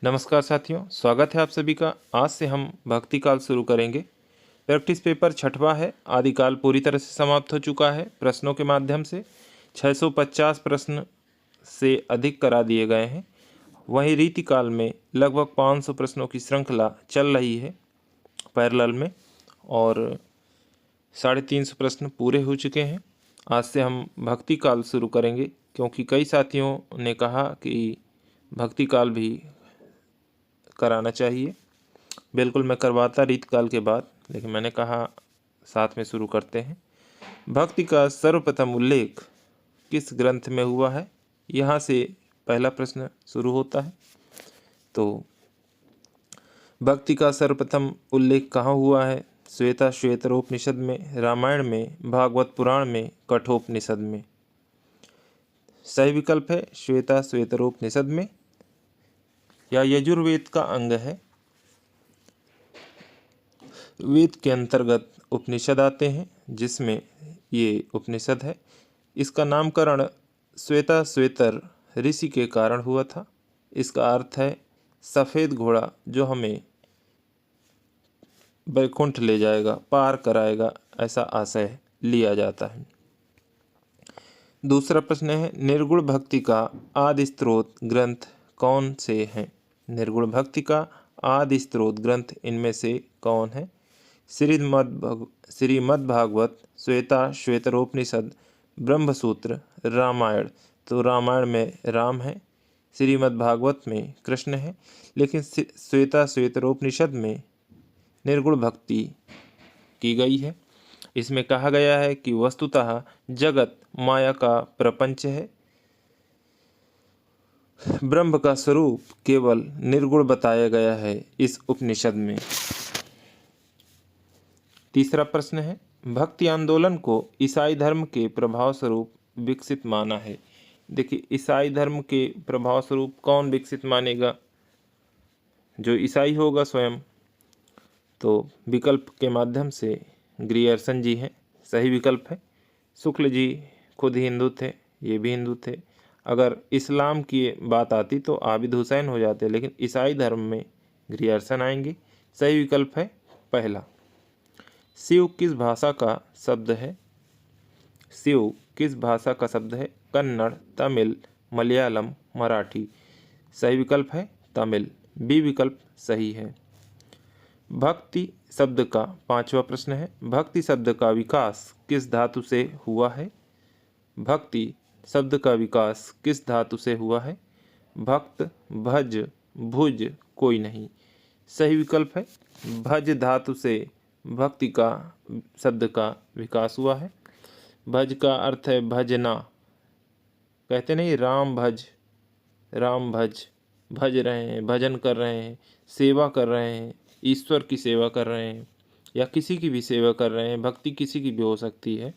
नमस्कार साथियों, स्वागत है आप सभी का। आज से हम भक्ति काल शुरू करेंगे। प्रैक्टिस पेपर छठवां है। आदिकाल पूरी तरह से समाप्त हो चुका है। प्रश्नों के माध्यम से 650 प्रश्न से अधिक करा दिए गए हैं। वहीं रीतिकाल में लगभग 500 प्रश्नों की श्रृंखला चल रही है पैरेलल में, और 350 प्रश्न पूरे हो चुके हैं। आज से हम भक्ति काल शुरू करेंगे, क्योंकि कई साथियों ने कहा कि भक्ति काल भी कराना चाहिए। बिल्कुल मैं करवाता रीतकाल के बाद, लेकिन मैंने कहा साथ में शुरू करते हैं। भक्ति का सर्वप्रथम उल्लेख किस ग्रंथ में हुआ है? यहाँ से पहला प्रश्न शुरू होता है। तो भक्ति का सर्वप्रथम उल्लेख कहाँ हुआ है? श्वेता श्वेतरोपनिषद में, रामायण में, भागवत पुराण में, कठोपनिषद में। सही विकल्प है श्वेता श्वेतरोपनिषद में, या यजुर्वेद का अंग है। वेद के अंतर्गत उपनिषद आते हैं, जिसमें ये उपनिषद है। इसका नामकरण श्वेता श्वेतर ऋषि के कारण हुआ था। इसका अर्थ है सफ़ेद घोड़ा जो हमें वैकुंठ ले जाएगा, पार कराएगा, ऐसा आशय लिया जाता है। दूसरा प्रश्न है, निर्गुण भक्ति का आदि स्रोत ग्रंथ कौन से हैं? निर्गुण भक्ति का आदि स्रोत ग्रंथ इनमें से कौन है? श्रीमद्भागवत, श्वेता श्वेतरोपनिषद, ब्रह्मसूत्र, रामायण। तो रामायण में राम है, श्रीमद्भागवत में कृष्ण है, लेकिन श्वेता श्वेतरोपनिषद में निर्गुण भक्ति की गई है। इसमें कहा गया है कि वस्तुतः जगत माया का प्रपंच है, ब्रह्म का स्वरूप केवल निर्गुण बताया गया है इस उपनिषद में। तीसरा प्रश्न है, भक्ति आंदोलन को ईसाई धर्म के प्रभाव स्वरूप विकसित माना है। देखिए, ईसाई धर्म के प्रभाव स्वरूप कौन विकसित मानेगा? जो ईसाई होगा स्वयं। तो विकल्प के माध्यम से ग्रियर्सन जी हैं, सही विकल्प है। शुक्ल जी खुद हिंदू थे, ये भी हिंदू थे। अगर इस्लाम की बात आती तो आबिद हुसैन हो जाते, लेकिन ईसाई धर्म में ग्रियर्सन आएंगे। सही विकल्प है पहला। शिव किस भाषा का शब्द है? शिव किस भाषा का शब्द है? कन्नड़, तमिल, मलयालम, मराठी। सही विकल्प है तमिल, बी विकल्प सही है। भक्ति शब्द का पांचवा प्रश्न है, भक्ति शब्द का विकास किस धातु से हुआ है? भक्ति शब्द का विकास किस धातु से हुआ है? भक्त, भज, भुज, कोई नहीं। सही विकल्प है भज धातु से भक्ति का शब्द का विकास हुआ है। भज का अर्थ है भजना, कहते नहीं राम भज, राम भज, भज रहे हैं, भजन कर रहे हैं, सेवा कर रहे हैं, ईश्वर की सेवा कर रहे हैं, या किसी की भी सेवा कर रहे हैं। भक्ति किसी की भी हो सकती है।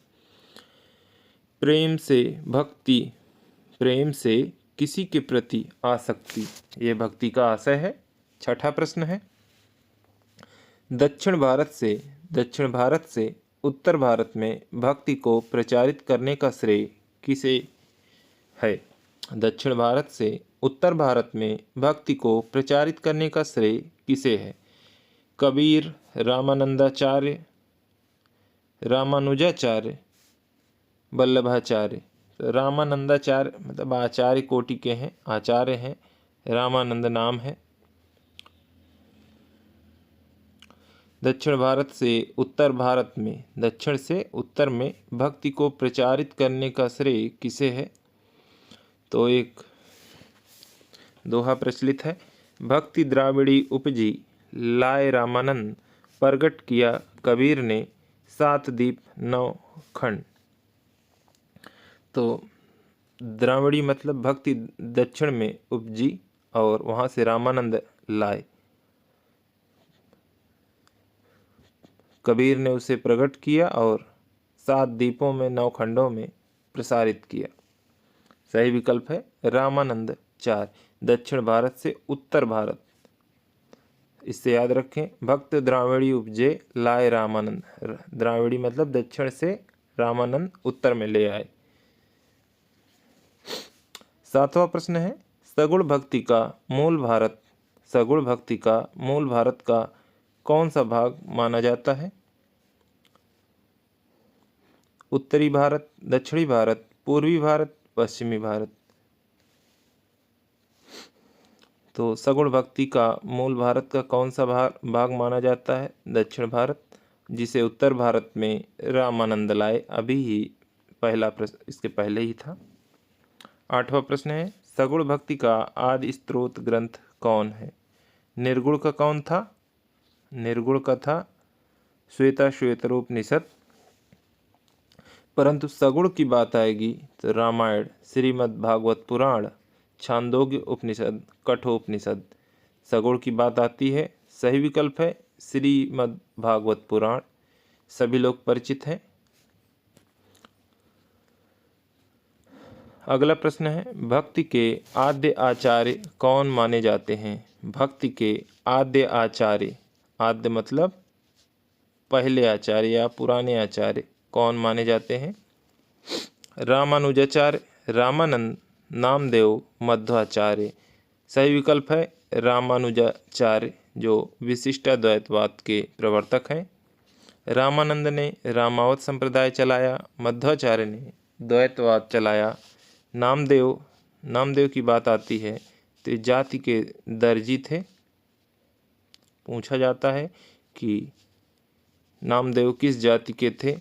प्रेम से भक्ति, प्रेम से किसी के प्रति आसक्ति, ये भक्ति का आशय है। छठा प्रश्न है, दक्षिण भारत से उत्तर भारत में भक्ति को प्रचारित करने का श्रेय किसे है? दक्षिण भारत से उत्तर भारत में भक्ति को प्रचारित करने का श्रेय किसे है? कबीर, रामानंदाचार्य, रामानुजाचार्य, वल्लभाचार्य। तो रामानंदाचार्य मतलब आचार्य कोटि के हैं, आचार्य हैं, रामानंद नाम है। दक्षिण भारत से उत्तर भारत में, दक्षिण से उत्तर में भक्ति को प्रचारित करने का श्रेय किसे है? तो एक दोहा प्रचलित है, भक्ति द्राविड़ी उपजी, लाए रामानंद, प्रगट किया कबीर ने, 7 दीप 9 खंड। तो द्राविड़ी मतलब भक्ति दक्षिण में उपजी और वहाँ से रामानंद लाए, कबीर ने उसे प्रकट किया और 7 दीपों में 9 खंडों में प्रसारित किया। सही विकल्प है रामानंद 4, दक्षिण भारत से उत्तर भारत। इससे याद रखें, भक्त द्राविड़ी उपजे लाए रामानंद, द्राविड़ी मतलब दक्षिण से, रामानंद उत्तर में ले आए। 7वां प्रश्न है, सगुण भक्ति का मूल भारत सगुण भक्ति का मूल भारत का कौन सा भाग माना जाता है? उत्तरी भारत, दक्षिणी भारत, पूर्वी भारत, पश्चिमी भारत। तो सगुण भक्ति का मूल भारत का कौन सा भाग माना जाता है? दक्षिण भारत, जिसे उत्तर भारत में रामानंद लाए। अभी ही पहला प्रश्न इसके पहले ही था। 8वां प्रश्न है, सगुण भक्ति का आदि स्त्रोत ग्रंथ कौन है? निर्गुण का कौन था? निर्गुण का था श्वेताश्वेतरोपनिषद। परंतु सगुण की बात आएगी तो रामायण, श्रीमद् भागवत पुराण, छांदोग्य उपनिषद, कठोपनिषद। सगुण की बात आती है, सही विकल्प है श्रीमद् भागवत पुराण। सभी लोग परिचित हैं। अगला प्रश्न है, भक्ति के आद्य आचार्य कौन माने जाते हैं? भक्ति के आद्य आचार्य, आद्य मतलब पहले आचार्य या पुराने आचार्य, कौन माने जाते हैं? रामानुजाचार्य, रामानंद, नामदेव, मध्वाचार्य। सही विकल्प है रामानुजाचार्य, जो विशिष्टाद्वैतवाद के प्रवर्तक हैं। रामानंद ने रामावत संप्रदाय चलाया, मध्वाचार्य ने द्वैतवाद चलाया। नामदेव की बात आती है तो जाति के दर्जी थे। पूछा जाता है कि नामदेव किस जाति के थे,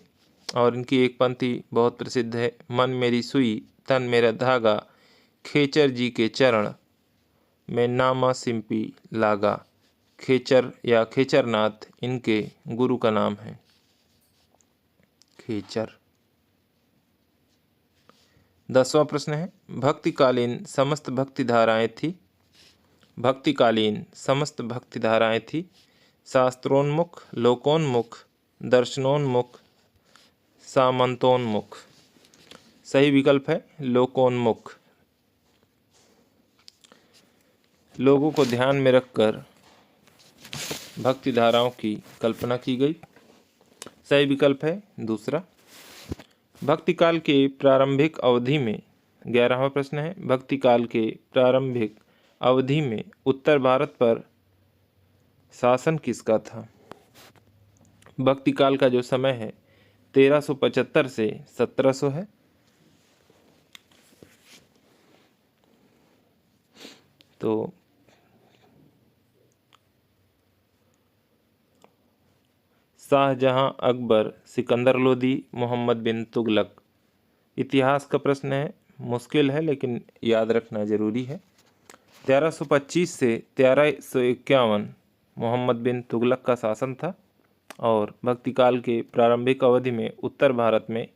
और इनकी एक पंक्ति बहुत प्रसिद्ध है, मन मेरी सुई तन मेरा धागा, खेचर जी के चरण में नामा सिंपी लागा। खेचर या खेचरनाथ इनके गुरु का नाम है, खेचर। 10वां प्रश्न है, भक्तिकालीन समस्त भक्ति धाराएं थी। भक्तिकालीन समस्त भक्ति धाराएं थी शास्त्रोन्मुख, लोकोन्मुख, दर्शनोन्मुख, सामंतोन्मुख। सही विकल्प है लोकोन्मुख। लोगों को ध्यान में रखकर भक्ति धाराओं की कल्पना की गई। सही विकल्प है दूसरा। भक्ति काल के प्रारंभिक अवधि में, 11वां प्रश्न है, भक्ति काल के प्रारंभिक अवधि में उत्तर भारत पर शासन किसका था? भक्ति काल का जो समय है 1375 से 1700 है। तो शाहजहां, अकबर, सिकंदर लोदी, मोहम्मद बिन तुगलक। इतिहास का प्रश्न है, मुश्किल है लेकिन याद रखना जरूरी है। 1325 से 1351 मोहम्मद बिन तुगलक का शासन था, और भक्ति काल के प्रारंभिक अवधि में उत्तर भारत में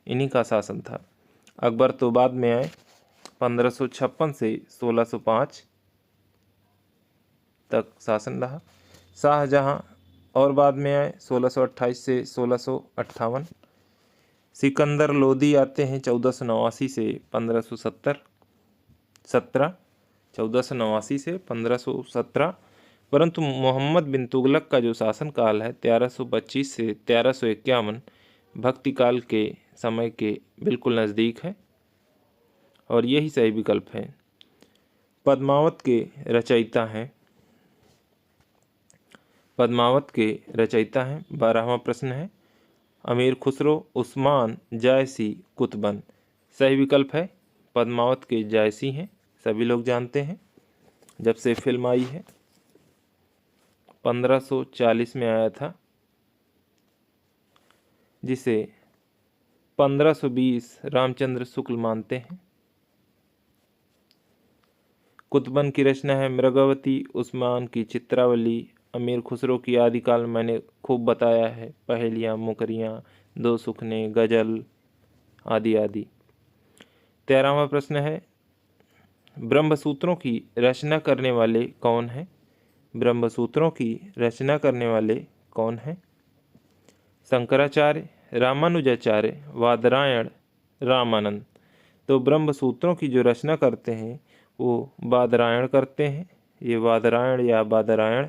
इन्हीं का शासन था। अकबर तो बाद में आए, 1556 से 1605 तक शासन रहा। शाहजहां और बाद में आए, 1628 से 1658। सिकंदर लोदी आते हैं 1489 से 1517, 1489 से 1517। परंतु मोहम्मद बिन तुगलक का जो शासनकाल है 1325 से 1351 भक्ति काल के समय के बिल्कुल नज़दीक है, और यही सही विकल्प है। पद्मावत के रचयिता हैं, पद्मावत के रचयिता हैं। 12वां प्रश्न है, अमीर खुसरो, उस्मान, जायसी, कुतबन। सही विकल्प है पद्मावत के जायसी हैं, सभी लोग जानते हैं। जब से फिल्म आई है 1540 में आया था, जिसे 1520 रामचंद्र शुक्ल मानते हैं। कुतबन की रचना है मृगवती, उस्मान की चित्रावली, अमीर खुसरो की आदिकाल मैंने खूब बताया है, पहेलियाँ, मुकरियाँ, दो सुखने, गजल आदि आदि। 13वां प्रश्न है, ब्रह्मसूत्रों की रचना करने वाले कौन हैं? ब्रह्मसूत्रों की रचना करने वाले कौन हैं? शंकराचार्य, रामानुजाचार्य, वादरायण, रामानंद। तो ब्रह्मसूत्रों की जो रचना करते हैं वो वादरायण करते हैं, ये वादरायण या बादरायण।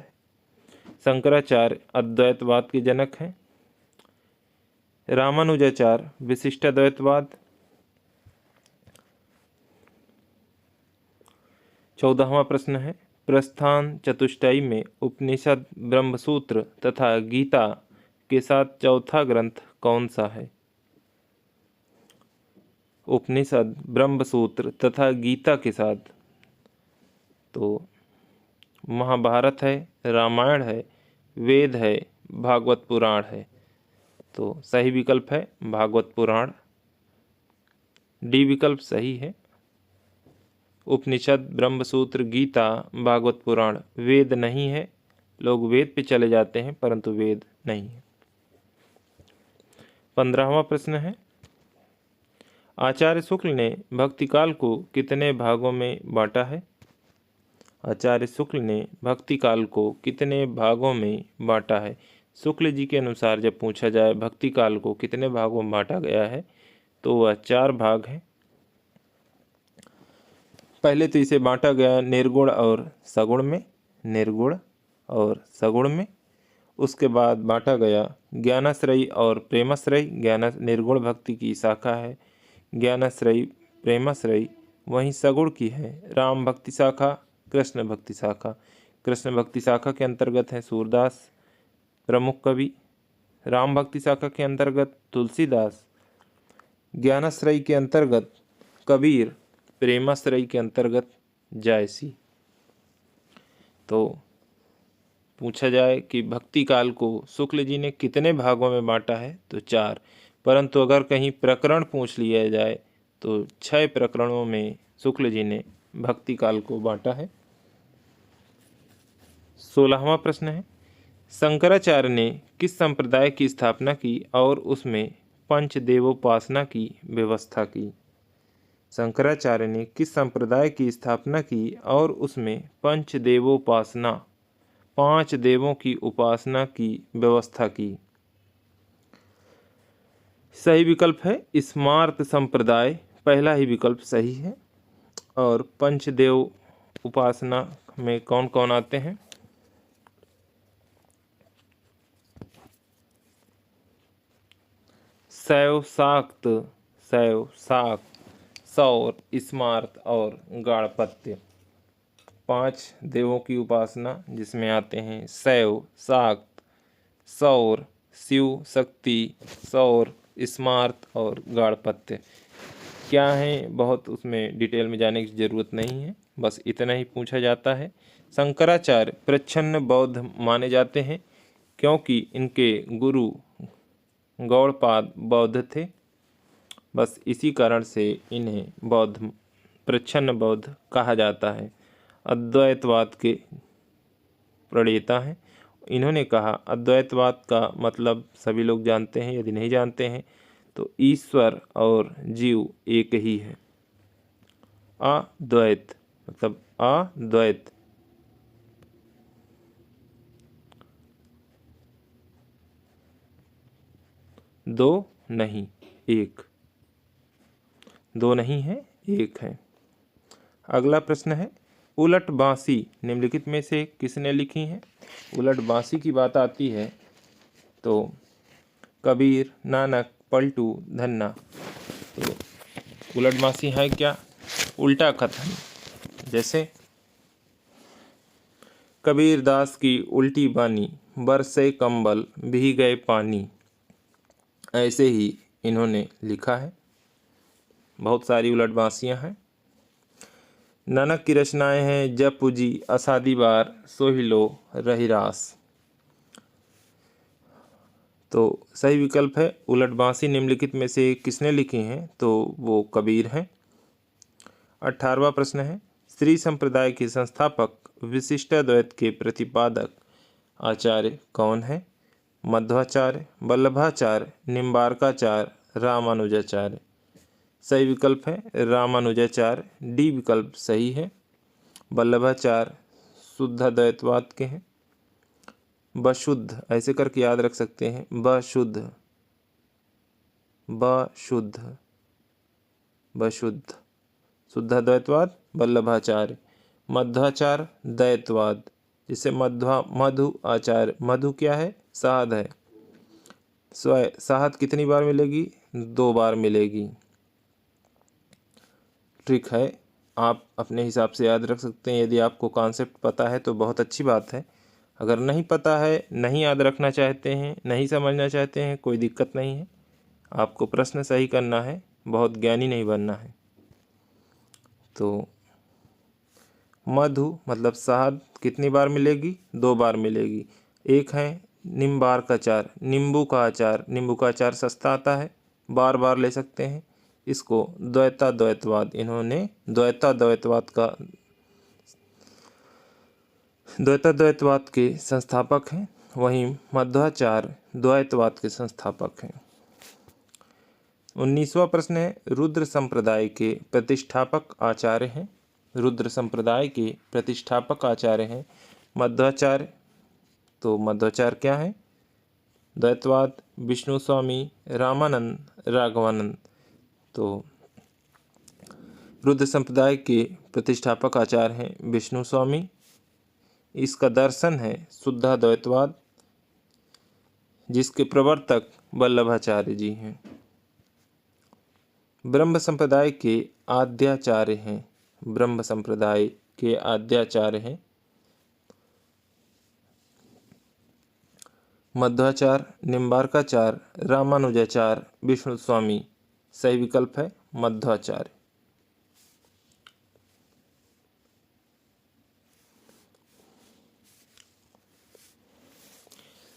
शंकराचार्य अद्वैतवाद के जनक हैं। रामानुजाचार्य विशिष्टाद्वैतवाद। 14वां प्रश्न है, प्रस्थान चतुष्टयी में उपनिषद, ब्रह्मसूत्र तथा गीता के साथ चौथा ग्रंथ कौन सा है? उपनिषद, ब्रह्मसूत्र तथा गीता के साथ तो महाभारत है, रामायण है, वेद है, भागवत पुराण है। तो सही विकल्प है भागवत पुराण। डी विकल्प सही है। उपनिषद, ब्रह्मसूत्र, गीता, भागवत पुराण वेद नहीं है। लोग वेद पे चले जाते हैं परंतु वेद नहीं है। 15वां प्रश्न है, आचार्य शुक्ल ने भक्तिकाल को कितने भागों में बांटा है? आचार्य शुक्ल ने भक्तिकाल को कितने भागों में बांटा है? शुक्ल जी के अनुसार जब पूछा जाए भक्तिकाल को कितने भागों में बांटा गया है तो वह 4 भाग हैं। पहले तो इसे बांटा गया निर्गुण और सगुण में, निर्गुण और सगुण में। उसके बाद बांटा गया ज्ञानाश्रयी और प्रेमाश्रयी। निर्गुण भक्ति की शाखा है ज्ञानाश्रयी, प्रेमाश्रयी। वहीं सगुण की है राम भक्ति शाखा, कृष्ण भक्ति शाखा। कृष्ण भक्ति शाखा के अंतर्गत है सूरदास प्रमुख कवि। राम भक्ति शाखा के अंतर्गत तुलसीदास। ज्ञानाश्रयी के अंतर्गत कबीर। प्रेमाश्रयी के अंतर्गत जायसी। तो पूछा जाए कि भक्ति काल को शुक्ल जी ने कितने भागों में बांटा है तो 4। परंतु अगर कहीं प्रकरण पूछ लिया जाए तो 6 प्रकरणों में शुक्ल जी ने भक्ति काल को बांटा है। 16वां प्रश्न है, शंकराचार्य ने किस संप्रदाय की स्थापना की और उसमें पंचदेवोपासना की व्यवस्था की? शंकराचार्य ने किस संप्रदाय की स्थापना की और उसमें पंचदेवोपासना, 5 देवों की उपासना की व्यवस्था की? सही विकल्प है स्मार्त संप्रदाय। पहला ही विकल्प सही है। और पंचदेव उपासना में कौन कौन आते हैं? शैव, शाक्त, सौर, स्मार्त और गाणपत्य। 5 देवों की उपासना जिसमें आते हैं शैव, शाक्त, सौर, शिव शक्ति, सौर, स्मार्त और गाणपत्य। क्या है बहुत उसमें डिटेल में जाने की ज़रूरत नहीं है, बस इतना ही पूछा जाता है। शंकराचार्य प्रच्छन्न बौद्ध माने जाते हैं क्योंकि इनके गुरु गौड़पाद बौद्ध थे। बस इसी कारण से इन्हें बौद्ध, प्रच्छन्न बौद्ध कहा जाता है। अद्वैतवाद के प्रणेता हैं। इन्होंने कहा अद्वैतवाद का मतलब सभी लोग जानते हैं, यदि नहीं जानते हैं तो ईश्वर और जीव एक ही है। अद्वैत मतलब अद्वैत। दो नहीं एक, दो नहीं है एक है। अगला प्रश्न है, उलट बांसी निम्नलिखित में से किसने लिखी है? उलट बांसी की बात आती है तो कबीर, नानक, पलटू, धन्ना। तो उलट बांसी है क्या? उल्टा कथन। जैसे कबीर दास की उल्टी बानी, बरसे कंबल भीग गए पानी। ऐसे ही इन्होंने लिखा है। बहुत सारी उलट बांसियाँ हैं। नानक की रचनाएं हैं जब पूजी असादी बार सोही लो रही रास। तो सही विकल्प है उलट बांसी निम्नलिखित में से किसने लिखी हैं तो वो कबीर हैं। 18वां प्रश्न है, श्री संप्रदाय के संस्थापक विशिष्टाद्वैत के प्रतिपादक आचार्य कौन है? मध्वाचार्य, वल्लभाचार्य, निम्बार्काचार्य, रामानुजाचार्य। सही विकल्प है रामानुजाचार्य। डी विकल्प सही है। वल्लभाचार्य शुद्धाद्वैतवाद के हैं। बशुद्ध ऐसे करके याद रख सकते हैं, बशुद्ध, बशुद्ध, बशुद्ध। शुद्धाद्वैतवाद वल्लभाचार्य। मध्वाचार्य द्वैतवाद, जिसे मधु आचार्य। मधु क्या है? शहद है। शहद कितनी बार मिलेगी? 2 बार मिलेगी। ट्रिक है आप अपने हिसाब से याद रख सकते हैं। यदि आपको कॉन्सेप्ट पता है तो बहुत अच्छी बात है, अगर नहीं पता है, नहीं याद रखना चाहते हैं, नहीं समझना चाहते हैं, कोई दिक्कत नहीं है। आपको प्रश्न सही करना है, बहुत ज्ञानी नहीं बनना है। तो मधु मतलब शहद कितनी बार मिलेगी? 2 बार मिलेगी। एक है निम्बार का अचार, नींबू का अचार। नींबू का अचार सस्ता आता है, बार बार ले सकते हैं। इसको द्वैताद्वैतवाद, इन्होंने द्वैताद्वैतवाद के संस्थापक हैं, वहीं मध्वाचार्य द्वैतवाद के संस्थापक हैं। 19वां प्रश्न है, रुद्र संप्रदाय के प्रतिष्ठापक आचार्य हैं। रुद्र संप्रदाय के प्रतिष्ठापक आचार्य हैं मध्वाचार्य। तो मध्वाचार्य क्या है? द्वैतवाद, विष्णु स्वामी, रामानंद, राघवानंद। तो रुद्र संप्रदाय के प्रतिष्ठापक आचार्य हैं विष्णु स्वामी। इसका दर्शन है शुद्धाद्वैतवाद, जिसके प्रवर्तक वल्लभाचार्य जी हैं। ब्रह्म संप्रदाय के आद्याचार्य हैं, ब्रह्म संप्रदाय के आद्याचार्य हैं मध्वाचार्य, निम्बार्काचार्य, रामानुजाचार्य, विष्णु स्वामी। सही विकल्प है मध्वाचार्य।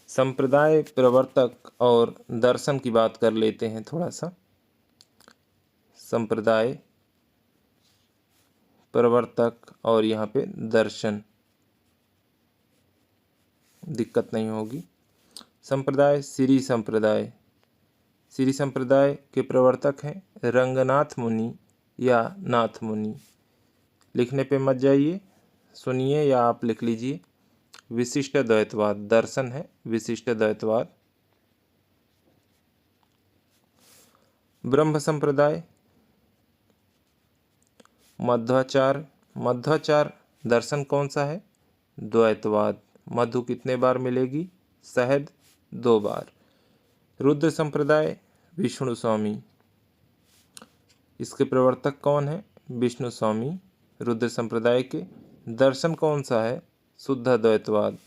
संप्रदाय प्रवर्तक और दर्शन की बात कर लेते हैं थोड़ा सा। संप्रदाय प्रवर्तक और यहाँ पे दर्शन, दिक्कत नहीं होगी। संप्रदाय श्री संप्रदाय, श्री संप्रदाय के प्रवर्तक हैं रंगनाथ मुनि या नाथ मुनि। लिखने पे मत जाइए, सुनिए या आप लिख लीजिए। विशिष्ट द्वैतवाद दर्शन है, विशिष्ट द्वैतवाद। ब्रह्म संप्रदाय मध्वाचार्य, मध्वाचार्य दर्शन कौन सा है? द्वैतवाद। मधु कितने बार मिलेगी? शहद 2 बार। रुद्र संप्रदाय विष्णु स्वामी, इसके प्रवर्तक कौन है? विष्णु स्वामी। रुद्र संप्रदाय के दर्शन कौन सा है? शुद्धाद्वैतवाद।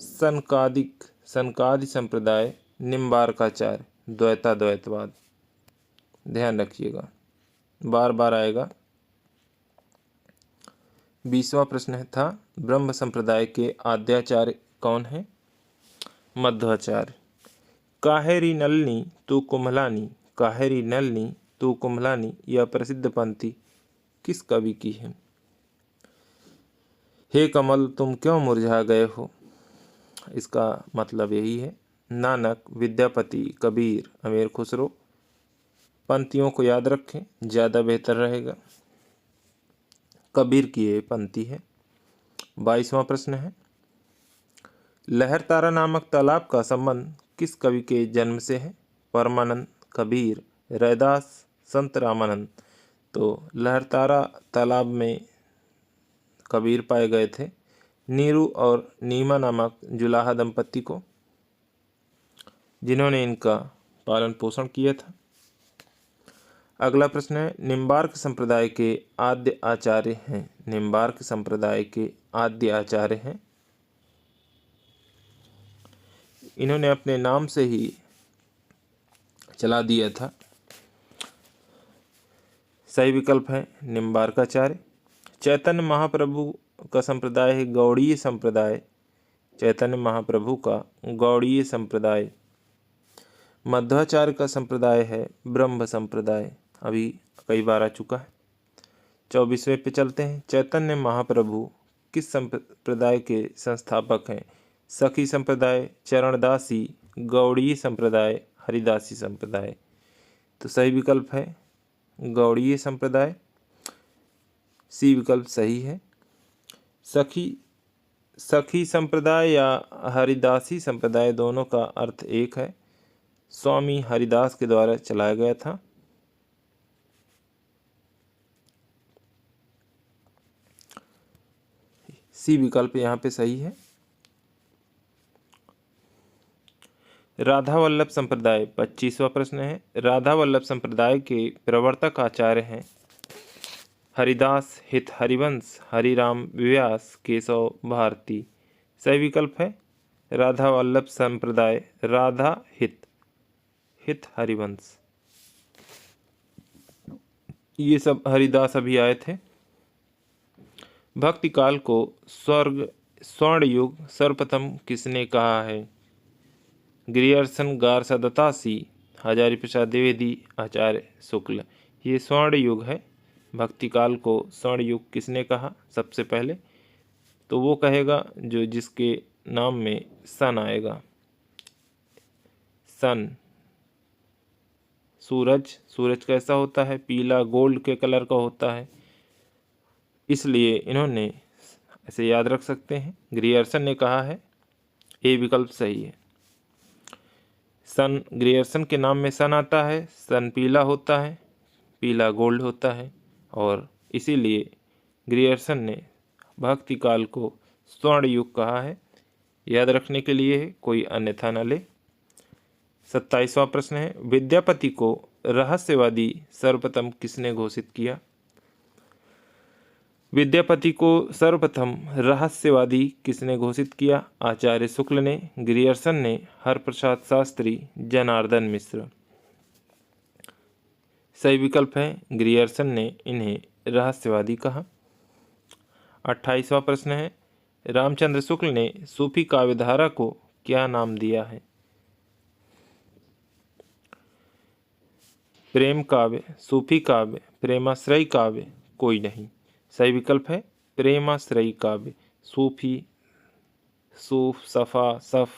सनकादि संप्रदाय निम्बार्काचार्य द्वैताद्वैतवाद। ध्यान रखिएगा, बार बार आएगा। 20वां प्रश्न था, ब्रह्म संप्रदाय के आद्याचार्य कौन है? मध्वाचार्य। काहेरी नलनी तू कुम्हलानी, काहेरी नलनी तू कुम्हलानी, यह प्रसिद्ध पंक्ति किस कवि की है? हे कमल तुम क्यों मुरझा गए हो, इसका मतलब यही है। नानक, विद्यापति, कबीर, अमीर खुसरो। पंक्तियों को याद रखें, ज़्यादा बेहतर रहेगा। कबीर की ये पंक्ति है। 22वां प्रश्न है, लहरतारा नामक तालाब का संबंध किस कवि के जन्म से है? परमानंद, कबीर, रैदास, संत रामानंद। तो लहरतारा तालाब में कबीर पाए गए थे, नीरू और नीमा नामक जुलाहा दंपति को, जिन्होंने इनका पालन पोषण किया था। अगला प्रश्न है, निम्बार्क संप्रदाय के आद्य आचार्य हैं। निम्बार्क संप्रदाय के आद्य आचार्य हैं, इन्होंने अपने नाम से ही चला दिया था। सही विकल्प है निम्बार्काचार्य। चैतन्य महाप्रभु का संप्रदाय है गौड़ीय संप्रदाय, चैतन्य महाप्रभु का गौड़ीय संप्रदाय। मध्वाचार्य का संप्रदाय है ब्रह्म संप्रदाय, अभी कई बार आ चुका है। 24वें पे चलते हैं, चैतन्य महाप्रभु किस संप्रदाय के संस्थापक हैं? सखी संप्रदाय, चरणदासी, गौड़ीय संप्रदाय, हरिदासी संप्रदाय। तो सही विकल्प है गौड़ीय संप्रदाय। सी विकल्प सही है। सखी संप्रदाय या हरिदासी संप्रदाय दोनों का अर्थ एक है, स्वामी हरिदास के द्वारा चलाया गया था। सी विकल्प यहाँ पे सही है। राधा वल्लभ संप्रदाय 25वां प्रश्न है, राधा वल्लभ संप्रदाय के प्रवर्तक आचार्य हैं हरिदास, हित, हरिवंश, हरिराम, व्यास, केशव भारती। सही विकल्प है राधा वल्लभ संप्रदाय, राधा हित, हित हरिवंश। ये सब हरिदास अभी आए थे। भक्ति काल को स्वर्ण युग सर्वप्रथम किसने कहा है? ग्रियर्सन, गारसा दत्तासी, हजारी प्रसाद द्विवेदी, आचार्य शुक्ल। ये स्वर्ण युग है। भक्ति काल को स्वर्ण युग किसने कहा सबसे पहले? तो वो कहेगा जो जिसके नाम में सन आएगा। सन, सूरज, सूरज कैसा होता है? पीला गोल्ड के कलर का होता है, इसलिए इन्होंने ऐसे याद रख सकते हैं। ग्रियर्सन ने कहा है, ए विकल्प सही है। सन, ग्रियर्सन के नाम में सन आता है, सन पीला होता है, पीला गोल्ड होता है, और इसीलिए ग्रियर्सन ने भक्ति काल को स्वर्ण युग कहा है। याद रखने के लिए है, कोई अन्यथा न ले। 27वां प्रश्न है, विद्यापति को रहस्यवादी सर्वप्रथम किसने घोषित किया? विद्यापति को सर्वप्रथम रहस्यवादी किसने घोषित किया? आचार्य शुक्ल ने, ग्रियर्सन ने, हरप्रसाद शास्त्री, जनार्दन मिश्र। सही विकल्प है ग्रियर्सन ने इन्हें रहस्यवादी कहा। 28वां प्रश्न है, रामचंद्र शुक्ल ने सूफी काव्यधारा को क्या नाम दिया है? प्रेम काव्य, सूफी काव्य, प्रेमाश्रयी काव्य, कोई नहीं। सही विकल्प है प्रेमाश्रयी काव्य। सूफी, सूफ, सफ़ा, सफ़,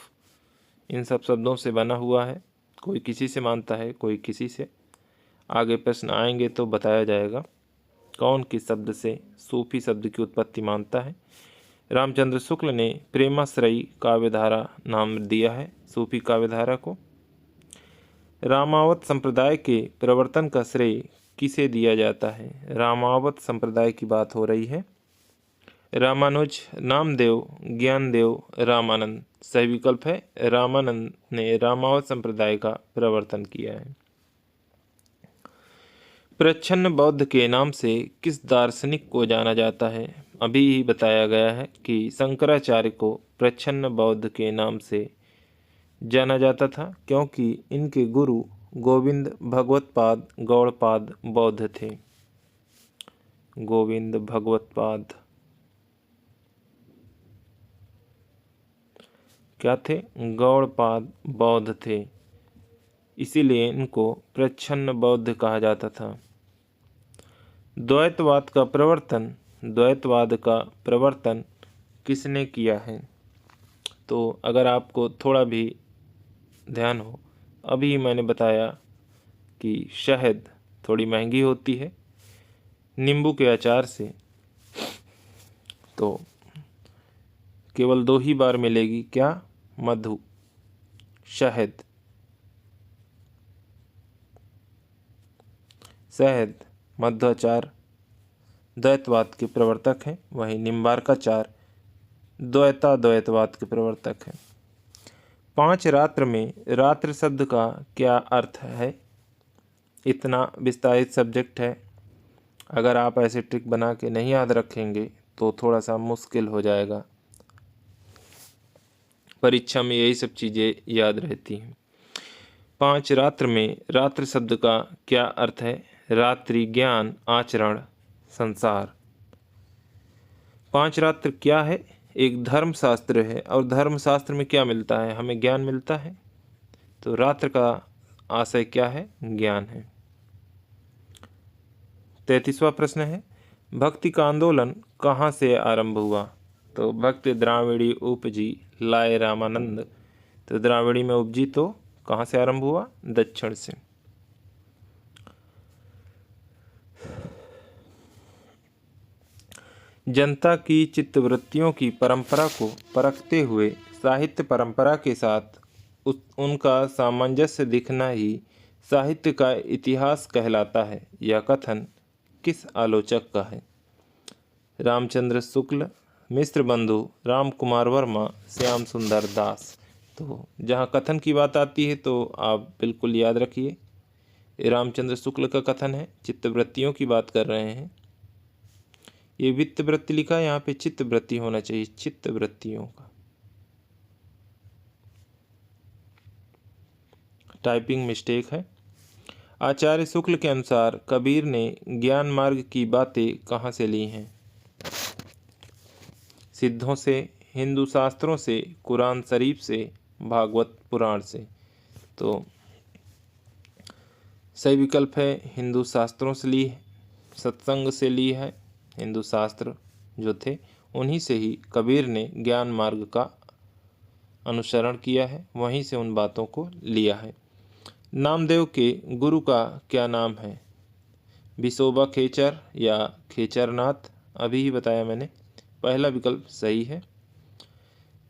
इन सब शब्दों से बना हुआ है। कोई किसी से मानता है, कोई किसी से। आगे प्रश्न आएंगे तो बताया जाएगा कौन किस शब्द से सूफी शब्द की उत्पत्ति मानता है। रामचंद्र शुक्ल ने प्रेमाश्रयी काव्यधारा नाम दिया है सूफी काव्यधारा को। रामावत संप्रदाय के प्रवर्तन का श्रेय किसे दिया जाता है? रामावत संप्रदाय की बात हो रही है। रामानुज, नामदेव, ज्ञानदेव, रामानंद। सही विकल्प है रामानंद ने रामावत संप्रदाय का प्रवर्तन किया है। प्रच्छन्न बौद्ध के नाम से किस दार्शनिक को जाना जाता है? अभी ही बताया गया है कि शंकराचार्य को प्रच्छन्न बौद्ध के नाम से जाना जाता था क्योंकि इनके गुरु गोविंद भगवत्पाद गौड़पाद बौद्ध थे। गोविंद भगवत्पाद क्या थे? गौड़पाद बौद्ध थे, इसीलिए इनको प्रच्छन्न बौद्ध कहा जाता था। द्वैतवाद का प्रवर्तन किसने किया है? तो अगर आपको थोड़ा भी ध्यान हो, अभी मैंने बताया कि शहद थोड़ी महंगी होती है नींबू के अचार से, तो केवल 2 ही बार मिलेगी। क्या? मधु, शहद, शहद, मध्य अचार द्वैतवाद के प्रवर्तक हैं, वहीं निम्बार्काचार द्वैतवाद के प्रवर्तक हैं। 5 रात्र में रात्र शब्द का क्या अर्थ है? इतना विस्तारित सब्जेक्ट है, अगर आप ऐसे ट्रिक बना के नहीं याद रखेंगे तो थोड़ा सा मुश्किल हो जाएगा। परीक्षा में यही सब चीज़ें याद रहती हैं। 5 रात्र में रात्र शब्द का क्या अर्थ है? रात्रि, ज्ञान, आचरण, संसार। 5 रात्र क्या है? एक धर्मशास्त्र है, और धर्मशास्त्र में क्या मिलता है? हमें ज्ञान मिलता है। तो रात्र का आशय क्या है? ज्ञान है। 33वां प्रश्न है, भक्ति का आंदोलन कहाँ से आरंभ हुआ? तो भक्ति द्राविड़ी उपजी लाए रामानंद। तो द्राविड़ी में उपजी तो कहाँ से आरंभ हुआ? दक्षिण से। जनता की चित्तवृत्तियों की परंपरा को परखते हुए साहित्य परंपरा के साथ उनका सामंजस्य दिखना ही साहित्य का इतिहास कहलाता है। यह कथन किस आलोचक का है? रामचंद्र शुक्ल, मिश्र बंधु, राम कुमार वर्मा, श्याम सुंदर दास। तो जहाँ कथन की बात आती है तो आप बिल्कुल याद रखिए, रामचंद्र शुक्ल का कथन है। चित्तवृत्तियों की बात कर रहे हैं। ये वित्त वृत्ति लिखा है, यहाँ पे चित्त वृत्ति होना चाहिए, चित्त वृत्तियों का। टाइपिंग मिस्टेक है। आचार्य शुक्ल के अनुसार कबीर ने ज्ञान मार्ग की बातें कहाँ से ली हैं? सिद्धों से, हिंदू शास्त्रों से, कुरान शरीफ से, भागवत पुराण से। तो सही विकल्प है हिंदू शास्त्रों से ली है, सत्संग से ली है। हिंदू शास्त्र जो थे उन्हीं से ही कबीर ने ज्ञान मार्ग का अनुसरण किया है, वहीं से उन बातों को लिया है। नामदेव के गुरु का क्या नाम है? विसोबा खेचर या खेचरनाथ? अभी ही बताया मैंने, पहला विकल्प सही है।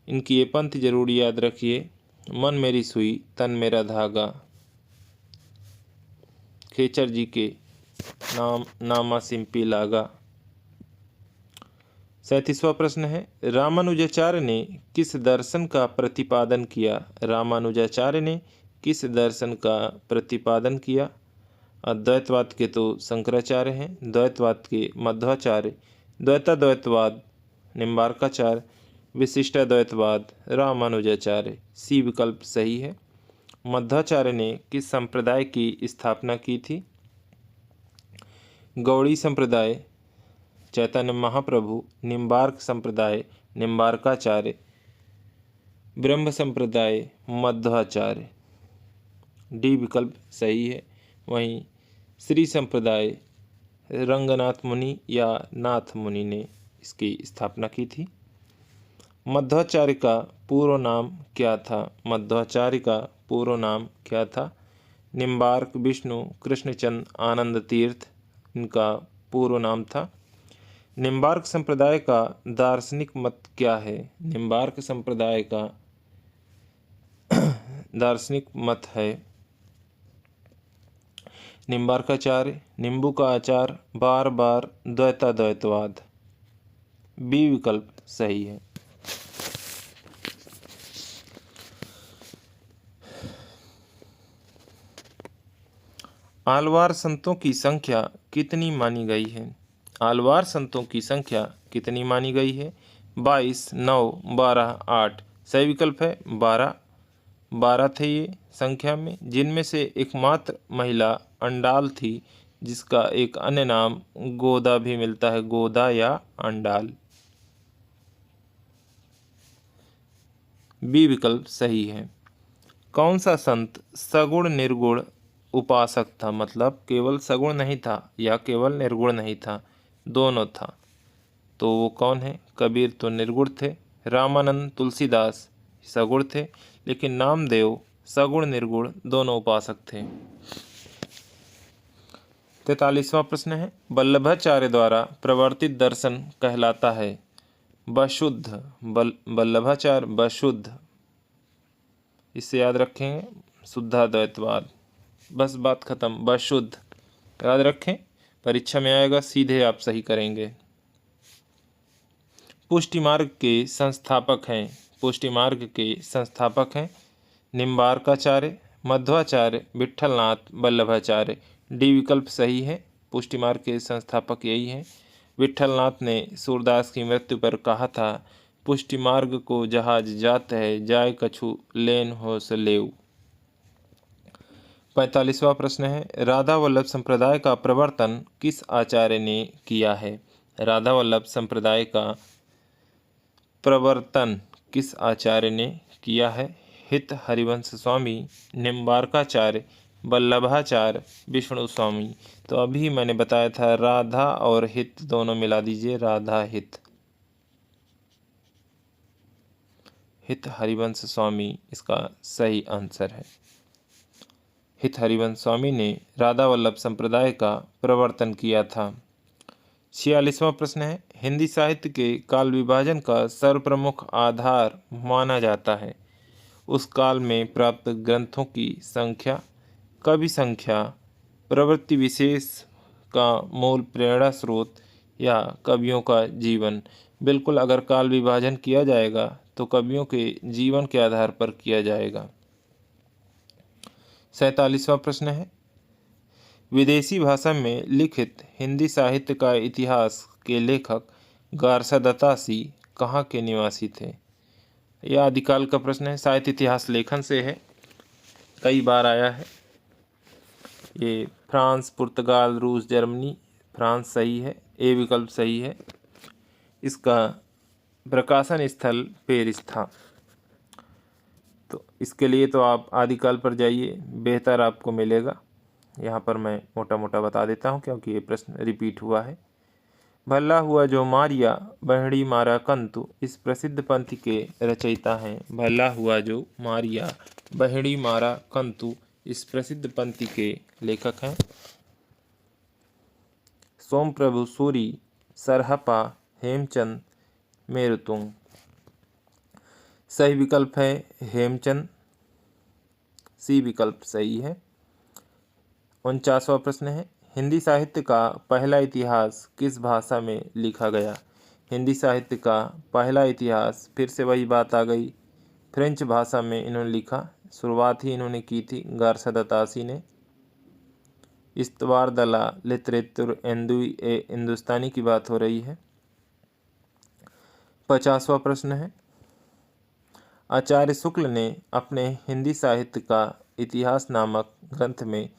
इनकी ये पंक्ति जरूर याद रखिए, मन मेरी सुई तन मेरा धागा। खेचर जी के नाम नामा सिंपी लागा। 37वां प्रश्न है, रामानुजाचार्य ने किस दर्शन का प्रतिपादन किया? रामानुजाचार्य ने किस दर्शन का प्रतिपादन किया? अद्वैतवाद के तो शंकराचार्य हैं, द्वैतवाद के मध्वाचार्य, द्वैताद्वैतवाद निम्बार्काचार्य, विशिष्टाद्वैतवाद रामानुजाचार्य। सी विकल्प सही है। मध्वाचार्य ने किस संप्रदाय की स्थापना की थी? गौड़ी संप्रदाय, चैतन्य महाप्रभु, निम्बार्क संप्रदाय, निम्बार्काचार्य, ब्रह्म संप्रदाय, मध्वाचार्य। डी विकल्प सही है। वहीं श्री संप्रदाय रंगनाथ मुनि या नाथ मुनि ने इसकी स्थापना की थी। मध्वाचार्य का पूर्व नाम क्या था? मध्वाचार्य का पूर्व नाम क्या था? निम्बार्क विष्णु कृष्णचंद आनंद तीर्थ इनका पूर्व नाम था। निम्बार्क संप्रदाय का दार्शनिक मत क्या है? निम्बार्क संप्रदाय का दार्शनिक मत है निम्बार्काचार्य, नींबू का आचार, बार बार, द्वैताद्वैतवाद। बी विकल्प सही है। आलवार संतों की संख्या कितनी मानी गई है? आलवार संतों की संख्या कितनी मानी गई है? 22, 9, 12, 8। सही विकल्प है 12। 12 थे ये संख्या में, जिनमें से एकमात्र महिला अंडाल थी, जिसका एक अन्य नाम गोदा भी मिलता है, गोदा या अंडाल। बी विकल्प सही है। कौन सा संत सगुण निर्गुण उपासक था? मतलब केवल सगुण नहीं था या केवल निर्गुण नहीं था, दोनों था। तो वो कौन है? कबीर तो निर्गुण थे, रामानंद तुलसीदास सगुण थे, लेकिन नामदेव सगुण निर्गुण दोनों उपासक थे। 43वां प्रश्न है, वल्लभाचार्य द्वारा प्रवर्तित दर्शन कहलाता है वशुद्ध। वल्लभाचार्य वशुद्ध, इससे याद रखेंगे शुद्धाद्वैतवाद। बस बात खत्म, वशुद्ध याद रखें, परीक्षा में आएगा, सीधे आप सही करेंगे। पुष्टि मार्ग के संस्थापक हैं, पुष्टि मार्ग के संस्थापक हैं निम्बार्काचार्य, मध्वाचार्य, विट्ठलनाथ, वल्लभाचार्य। डी विकल्प सही है। पुष्टि मार्ग के संस्थापक यही हैं। विट्ठलनाथ ने सूरदास की मृत्यु पर कहा था, पुष्टि मार्ग को जहाज जात है, जाय कछु लेन हो स लेऊ। 45वां प्रश्न है, राधा वल्लभ संप्रदाय का प्रवर्तन किस आचार्य ने किया है? राधा वल्लभ संप्रदाय का प्रवर्तन किस आचार्य ने किया है? हित हरिवंश स्वामी, निम्बार्काचार्य, वल्लभाचार्य, विष्णु स्वामी। तो अभी मैंने बताया था राधा और हित दोनों मिला दीजिए, राधा हित। हित हरिवंश स्वामी इसका सही आंसर है। हित हरिवंश स्वामी ने राधा वल्लभ संप्रदाय का प्रवर्तन किया था। 46वां प्रश्न है, हिंदी साहित्य के काल विभाजन का सर्वप्रमुख आधार माना जाता है उस काल में प्राप्त ग्रंथों की संख्या, कवि संख्या, प्रवृत्ति विशेष का मूल प्रेरणा स्रोत या कवियों का जीवन। बिल्कुल, अगर काल विभाजन किया जाएगा तो कवियों के जीवन के आधार पर किया जाएगा। 47वां प्रश्न है, विदेशी भाषा में लिखित हिंदी साहित्य का इतिहास के लेखक गारसादातासी कहाँ के निवासी थे? यह आदिकाल का प्रश्न है, साहित्य इतिहास लेखन से है, कई बार आया है। ये फ्रांस, पुर्तगाल, रूस, जर्मनी। फ्रांस सही है, ए विकल्प सही है। इसका प्रकाशन स्थल पेरिस था। तो इसके लिए तो आप आदिकाल पर जाइए, बेहतर आपको मिलेगा। यहाँ पर मैं मोटा मोटा बता देता हूँ क्योंकि ये प्रश्न रिपीट हुआ है। भला हुआ जो मारिया बहड़ी मारा कंतु इस प्रसिद्ध पंक्ति के रचयिता हैं। भला हुआ जो मारिया बहड़ी मारा कंतु इस प्रसिद्ध पंक्ति के लेखक हैं सोमप्रभु सूरी, सरहपा, हेमचंद, मेरुतुंग। सही विकल्प है हेमचंद, सी विकल्प सही है। 49वां प्रश्न है, हिंदी साहित्य का पहला इतिहास किस भाषा में लिखा गया? हिंदी साहित्य का पहला इतिहास, फिर से वही बात आ गई, फ्रेंच भाषा में इन्होंने लिखा। शुरुआत ही इन्होंने की थी गारसादातासी ने। इस्तवार दला लिटरेचर एंदुई ए हिंदुस्तानी की बात हो रही है। 50वां प्रश्न है, आचार्य शुक्ल ने अपने हिंदी साहित्य का इतिहास नामक ग्रंथ में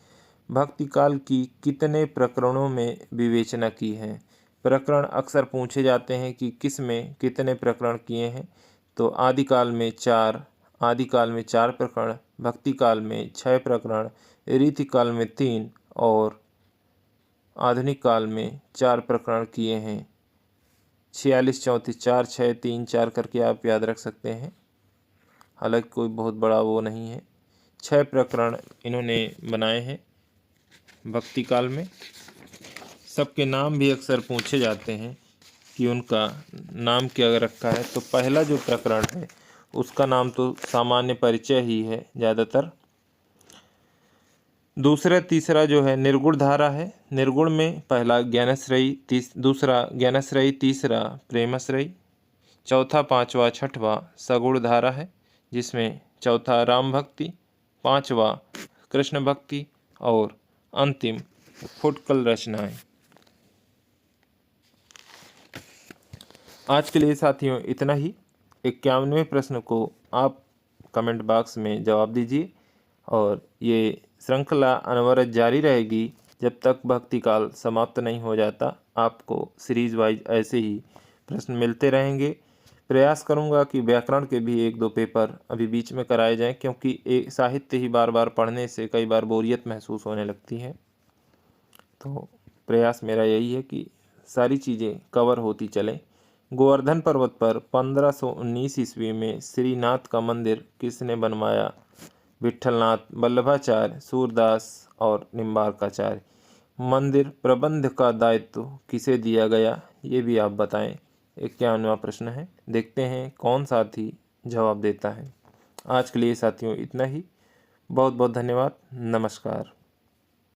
भक्ति काल की कितने प्रकरणों में विवेचना की है? प्रकरण अक्सर पूछे जाते हैं कि किस में कितने प्रकरण किए हैं। तो आदिकाल में 4 प्रकरण, भक्ति काल में 6 प्रकरण, रीतिकाल में 3 और आधुनिक काल में 4 प्रकरण किए हैं। 46, 34, 4, 6, 3, 4 करके आप याद रख सकते हैं। हालांकि कोई बहुत बड़ा वो नहीं है। 6 प्रकरण इन्होंने बनाए हैं भक्ति काल में। सबके नाम भी अक्सर पूछे जाते हैं कि उनका नाम क्या रखा है। तो पहला जो प्रकरण है उसका नाम तो सामान्य परिचय ही है ज़्यादातर। दूसरा तीसरा जो है निर्गुण धारा है। निर्गुण में पहला ज्ञानाश्रयी, दूसरा ज्ञानाश्रयी, तीसरा प्रेमाश्रयी, चौथा, पांचवा, छठवां सगुण धारा है, जिसमें चौथा राम भक्ति, पांचवा कृष्ण भक्ति और अंतिम फुटकल रचनाएं। आज के लिए साथियों इतना ही। 51वें प्रश्न को आप कमेंट बॉक्स में जवाब दीजिए और ये श्रृंखला अनवरत जारी रहेगी जब तक भक्ति काल समाप्त नहीं हो जाता। आपको सीरीज वाइज ऐसे ही प्रश्न मिलते रहेंगे। प्रयास करूंगा कि व्याकरण के भी 1-2 पेपर अभी बीच में कराए जाएं, क्योंकि एक साहित्य ही बार बार पढ़ने से कई बार बोरियत महसूस होने लगती है। तो प्रयास मेरा यही है कि सारी चीज़ें कवर होती चलें। गोवर्धन पर्वत पर 1519 ईस्वी में श्रीनाथ का मंदिर किसने बनवाया? विट्ठलनाथ, वल्लभाचार्य, सूरदास और निम्बार्काचार्य। मंदिर प्रबंध का दायित्व किसे दिया गया, ये भी आप बताएं। 51वां प्रश्न है, देखते हैं कौन साथी जवाब देता है। आज के लिए साथियों इतना ही। बहुत बहुत धन्यवाद। नमस्कार।